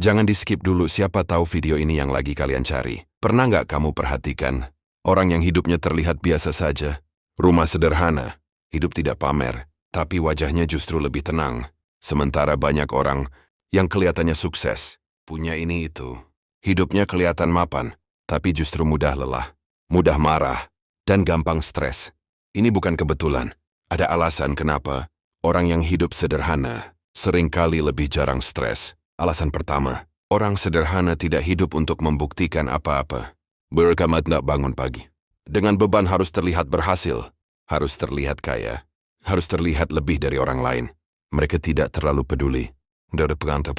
Jangan di-skip dulu, siapa tahu video ini yang lagi kalian cari. Pernah nggak kamu perhatikan orang yang hidupnya terlihat biasa saja? Rumah sederhana, hidup tidak pamer, tapi wajahnya justru lebih tenang. Sementara banyak orang yang kelihatannya sukses, punya ini itu. Hidupnya kelihatan mapan, tapi justru mudah lelah, mudah marah, dan gampang stres. Ini bukan kebetulan. Ada alasan kenapa orang yang hidup sederhana seringkali lebih jarang stres. Alasan pertama, orang sederhana tidak hidup untuk membuktikan apa-apa. Mereka tidak bangun pagi dengan beban harus terlihat berhasil, harus terlihat kaya, harus terlihat lebih dari orang lain. Mereka tidak terlalu peduli dari pengantar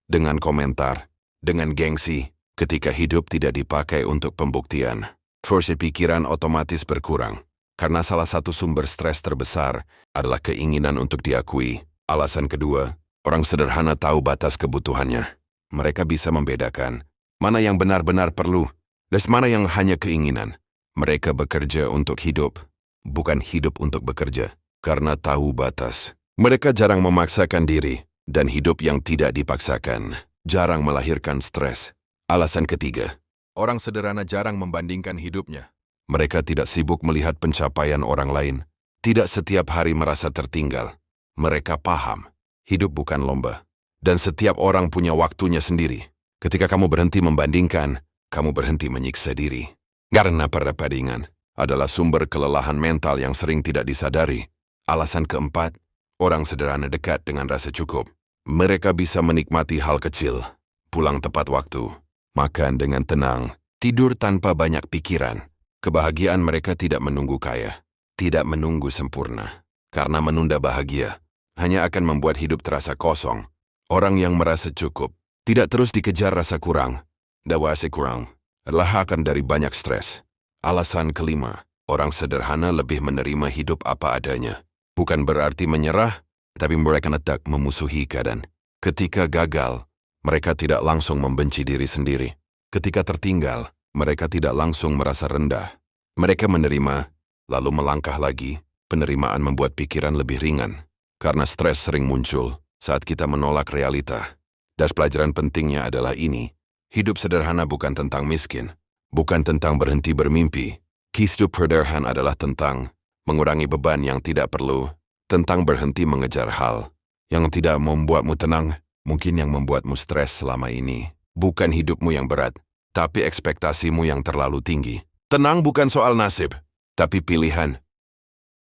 dengan komentar, dengan gengsi, ketika hidup tidak dipakai untuk pembuktian. Force pikiran otomatis berkurang, karena salah satu sumber stres terbesar adalah keinginan untuk diakui. Alasan kedua, orang sederhana tahu batas kebutuhannya. Mereka bisa membedakan mana yang benar-benar perlu dan mana yang hanya keinginan. Mereka bekerja untuk hidup, bukan hidup untuk bekerja, karena tahu batas. Mereka jarang memaksakan diri, dan hidup yang tidak dipaksakan jarang melahirkan stres. Alasan ketiga, orang sederhana jarang membandingkan hidupnya. Mereka tidak sibuk melihat pencapaian orang lain, tidak setiap hari merasa tertinggal. Mereka paham, hidup bukan lomba, dan setiap orang punya waktunya sendiri. Ketika kamu berhenti membandingkan, kamu berhenti menyiksa diri. Karena perbandingan adalah sumber kelelahan mental yang sering tidak disadari. Alasan keempat, orang sederhana dekat dengan rasa cukup. Mereka bisa menikmati hal kecil, pulang tepat waktu, makan dengan tenang, tidur tanpa banyak pikiran. Kebahagiaan mereka tidak menunggu kaya, tidak menunggu sempurna. Karena menunda bahagia hanya akan membuat hidup terasa kosong. Orang yang merasa cukup tidak terus dikejar rasa kurang. Rasa kurang adalah akan dari banyak stres. Alasan kelima, orang sederhana lebih menerima hidup apa adanya. Bukan berarti menyerah, tapi mereka tidak memusuhi keadaan. Ketika gagal, mereka tidak langsung membenci diri sendiri. Ketika tertinggal, mereka tidak langsung merasa rendah. Mereka menerima, lalu melangkah lagi. Penerimaan membuat pikiran lebih ringan. Karena stres sering muncul saat kita menolak realita. Dan pelajaran pentingnya adalah ini. Hidup sederhana bukan tentang miskin. Bukan tentang berhenti bermimpi. Hidup sederhana adalah tentang mengurangi beban yang tidak perlu. Tentang berhenti mengejar hal yang tidak membuatmu tenang. Mungkin yang membuatmu stres selama ini bukan hidupmu yang berat, tapi ekspektasimu yang terlalu tinggi. Tenang bukan soal nasib, tapi pilihan.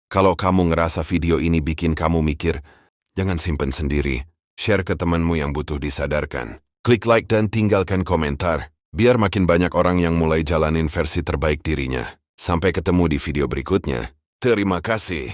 Kalau kamu ngerasa video ini bikin kamu mikir, jangan simpen sendiri. Share ke temanmu yang butuh disadarkan. Klik like dan tinggalkan komentar, biar makin banyak orang yang mulai jalanin versi terbaik dirinya. Sampai ketemu di video berikutnya. Terima kasih.